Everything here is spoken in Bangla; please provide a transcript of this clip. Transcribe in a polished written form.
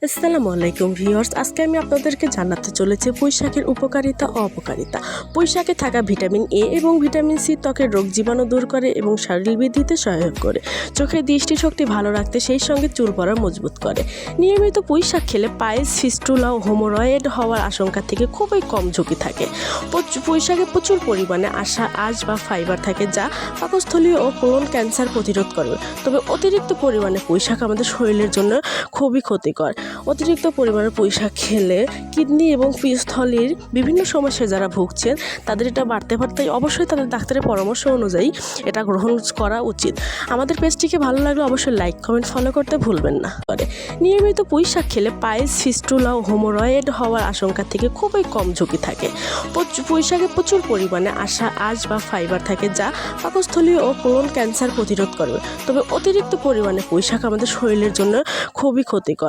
আসসালামু আলাইকুম ভিউয়ার্স, আজকে আমি আপনাদেরকে জানাতে চলেছি পুঁই শাকের উপকারিতা ও অপকারিতা। পুঁই শাকে থাকা ভিটামিন এ এবং ভিটামিন সি ত্বকের রোগ জীবাণু দূর করে এবং শারীর বৃদ্ধিতে সহায়ক করে, চোখের দৃষ্টিশক্তি ভালো রাখতে, সেই সঙ্গে চুল পড়া মজবুত করে। নিয়মিত পুঁই শাক খেলে পাইলস, ফিস্টুলা ও হোমোরয়েড হওয়ার আশঙ্কা থেকে খুবই কম ঝুঁকি থাকে। পুঁই শাকে প্রচুর পরিমাণে আঁশ বা ফাইবার থাকে, যা পাকস্থলীয় ও কোলন ক্যান্সার প্রতিরোধ করবে। তবে অতিরিক্ত পরিমাণে পুঁই শাক আমাদের শরীরের জন্য খুবই ক্ষতিকর। অতিরিক্ত পরিমাণে পুঁই শাক খেলে কিডনি এবং পিত্তথলির বিভিন্ন সমস্যায় যারা ভুগছেন তাদের এটা বাড়তে অবশ্যই তাদের ডাক্তারের পরামর্শ অনুযায়ী এটা গ্রহণ করা উচিত। আমাদের পেজটিকে ভালো লাগলে অবশ্যই লাইক, কমেন্ট, ফলো করতে ভুলবেন না। নিয়মিত পুঁই শাক খেলে পাইলস, ফিস্টুলা ও হোমোরয়েড হওয়ার আশঙ্কা থেকে খুবই কম ঝুঁকি থাকে। পুঁই শাকে প্রচুর পরিমাণে আঁশ বা ফাইবার থাকে, যা পাকস্থলীয় ও কোলন ক্যান্সার প্রতিরোধ করবে। তবে অতিরিক্ত পরিমাণে পুঁই শাক আমাদের শরীরের জন্য খুবই ক্ষতিকর।